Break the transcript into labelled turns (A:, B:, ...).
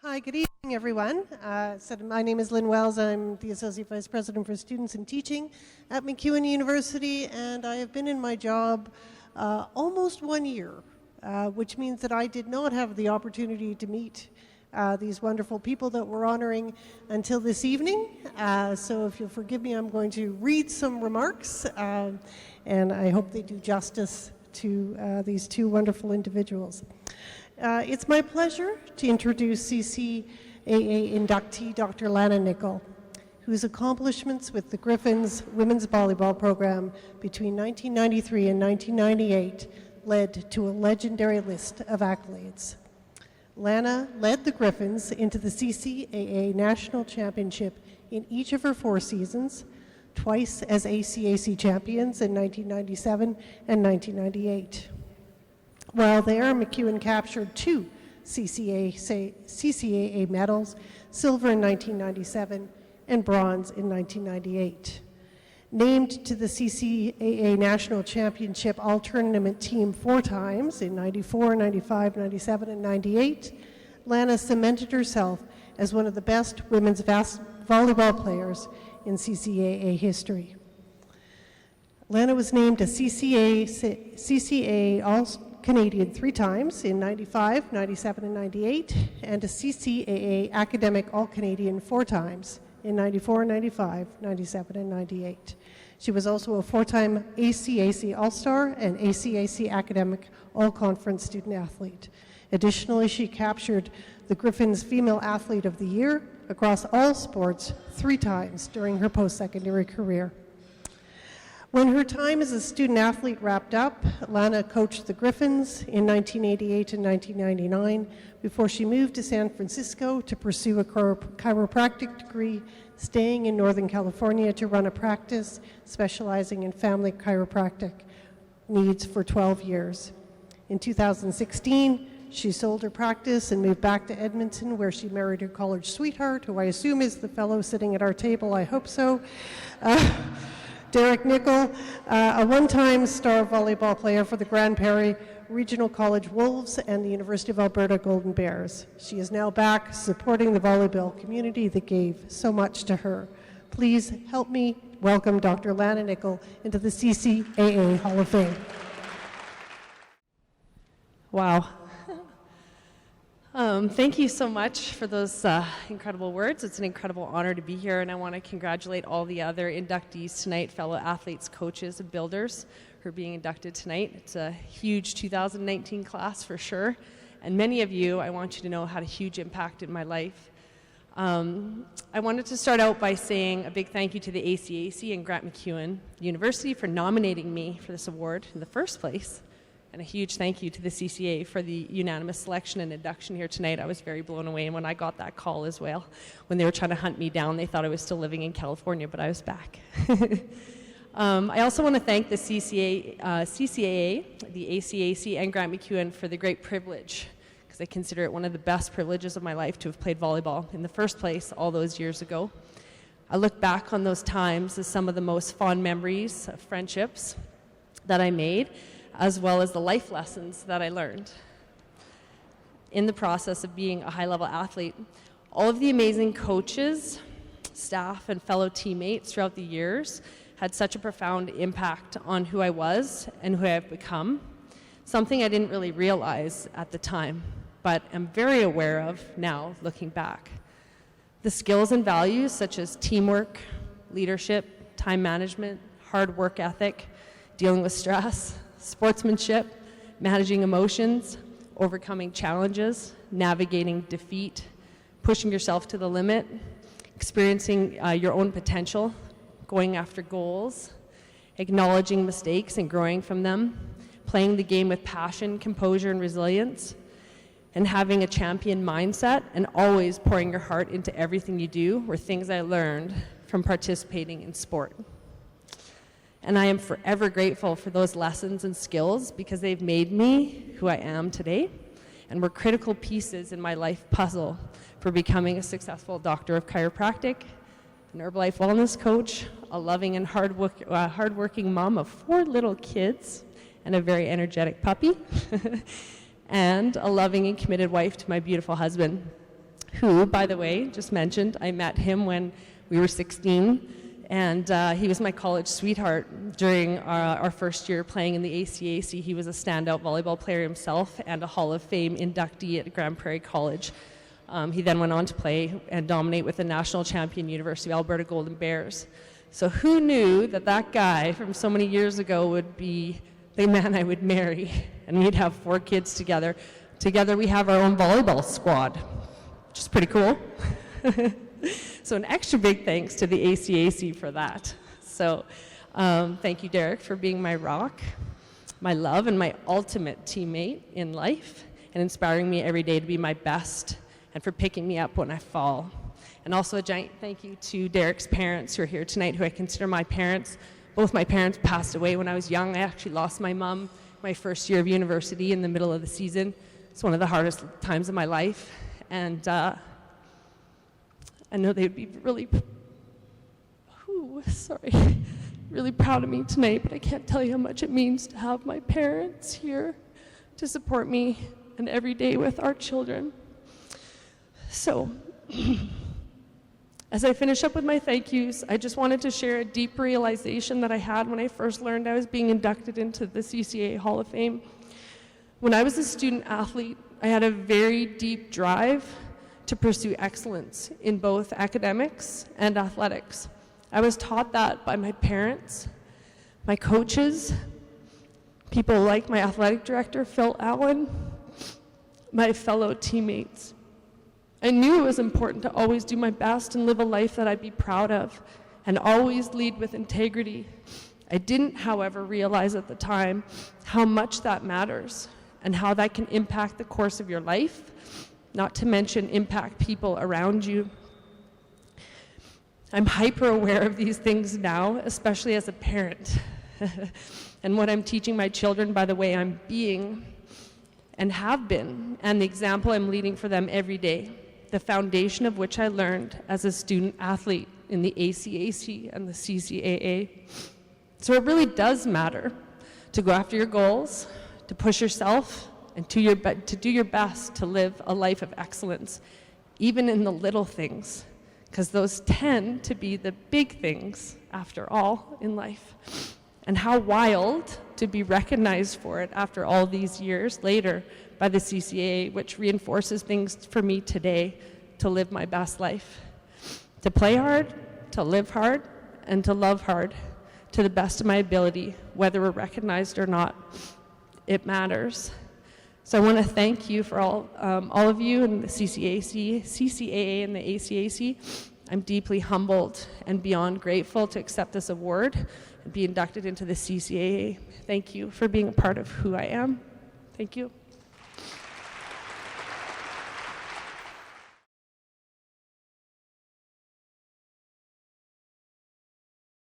A: Hi, good evening, everyone. My name is Lynn Wells. I'm the Associate Vice President for Students and Teaching at MacEwan University, and I have been in my job almost 1 year, which means that I did not have the opportunity to meet these wonderful people that we're honoring until this evening. So if you'll forgive me, I'm going to read some remarks, and I hope they do justice to these two wonderful individuals. It's my pleasure to introduce CCAA inductee Dr. Lana Nicoll, whose accomplishments with the Griffins women's volleyball program between 1993 and 1998 led to a legendary list of accolades. Lana led the Griffins into the CCAA National Championship in each of her 4 seasons, twice as ACAC champions in 1997 and 1998. While there, MacEwan captured 2 CCAA medals, silver in 1997 and bronze in 1998. Named to the CCAA National Championship All-Tournament team 4 times in 94, 95, 97, and 98, Lana cemented herself as one of the best women's volleyball players in CCAA history. Lana was named a CCAA All-Canadian 3 times in 95, 97, and 98, and a CCAA Academic All-Canadian 4 times in 94, 95, 97, and 98. She was also a 4-time ACAC All-Star and ACAC Academic All-Conference Student Athlete. Additionally, she captured the Griffins Female Athlete of the Year across all sports 3 times during her post-secondary career. When her time as a student athlete wrapped up, Lana coached the Griffins in 1988 and 1999 before she moved to San Francisco to pursue a chiropractic degree, staying in Northern California to run a practice specializing in family chiropractic needs for 12 years. In 2016, she sold her practice and moved back to Edmonton, where she married her college sweetheart, who I assume is the fellow sitting at our table. I hope so. Derek Nicoll, a one-time star volleyball player for the Grand Prairie Regional College Wolves and the University of Alberta Golden Bears. She is now back supporting the volleyball community that gave so much to her. Please help me welcome Dr. Lana Nicoll into the CCAA Hall of Fame.
B: Wow. Thank you so much for those incredible words. It's an incredible honor to be here, and I want to congratulate all the other inductees tonight, fellow athletes, coaches, and builders who are being inducted tonight. It's a huge 2019 class for sure, and many of you, I want you to know, had a huge impact in my life. I wanted to start out by saying a big thank you to the ACAC and Grant MacEwan University for nominating me for this award in the first place. And a huge thank you to the CCAA for the unanimous selection and induction here tonight. I was very blown away when I got that call as well. When they were trying to hunt me down, they thought I was still living in California, but I was back. I also want to thank the CCAA, the ACAC, and Grant MacEwan for the great privilege, because I consider it one of the best privileges of my life to have played volleyball in the first place all those years ago. I look back on those times as some of the most fond memories of friendships that I made, as well as the life lessons that I learned in the process of being a high-level athlete. All of the amazing coaches, staff, and fellow teammates throughout the years had such a profound impact on who I was and who I've become, something I didn't really realize at the time, but am very aware of now looking back. The skills and values such as teamwork, leadership, time management, hard work ethic, dealing with stress, sportsmanship, managing emotions, overcoming challenges, navigating defeat, pushing yourself to the limit, experiencing your own potential, going after goals, acknowledging mistakes and growing from them, playing the game with passion, composure, and resilience, and having a champion mindset and always pouring your heart into everything you do were things I learned from participating in sport. And I am forever grateful for those lessons and skills because they've made me who I am today and were critical pieces in my life puzzle for becoming a successful doctor of chiropractic, an Herbalife wellness coach, a loving and hardworking mom of 4 little kids and a very energetic puppy, and a loving and committed wife to my beautiful husband, who, by the way, just mentioned, I met him when we were 16, and he was my college sweetheart during our first year playing in the ACAC. He was a standout volleyball player himself and a Hall of Fame inductee at Grand Prairie College. He then went on to play and dominate with the national champion University of Alberta Golden Bears. So who knew that that guy from so many years ago would be the man I would marry, and we'd have 4 kids together. Together we have our own volleyball squad, which is pretty cool. So an extra big thanks to the ACAC for that. So thank you, Derek, for being my rock, my love, and my ultimate teammate in life, and inspiring me every day to be my best, and for picking me up when I fall. And also a giant thank you to Derek's parents who are here tonight, who I consider my parents. Both my parents passed away when I was young. I actually lost my mom my first year of university in the middle of the season. It's one of the hardest times of my life. And I know they'd be really, really proud of me tonight, but I can't tell you how much it means to have my parents here to support me and every day with our children. So, as I finish up with my thank yous, I just wanted to share a deep realization that I had when I first learned I was being inducted into the CCAA Hall of Fame. When I was a student athlete, I had a very deep drive to pursue excellence in both academics and athletics. I was taught that by my parents, my coaches, people like my athletic director, Phil Allen, my fellow teammates. I knew it was important to always do my best and live a life that I'd be proud of, and always lead with integrity. I didn't, however, realize at the time how much that matters and how that can impact the course of your life, not to mention impact people around you. I'm hyper aware of these things now, especially as a parent, and what I'm teaching my children by the way I'm being and have been, and the example I'm leading for them every day, the foundation of which I learned as a student athlete in the ACAC and the CCAA. So it really does matter to go after your goals, to push yourself, and to do your best to live a life of excellence, even in the little things, because those tend to be the big things, after all, in life. And how wild to be recognized for it after all these years later by the CCAA, which reinforces things for me today to live my best life. To play hard, to live hard, and to love hard to the best of my ability, whether we're recognized or not. It matters. So I want to thank you for all of you in the CCAA and the ACAC. I'm deeply humbled and beyond grateful to accept this award and be inducted into the CCAA. Thank you for being a part of who I am. Thank you.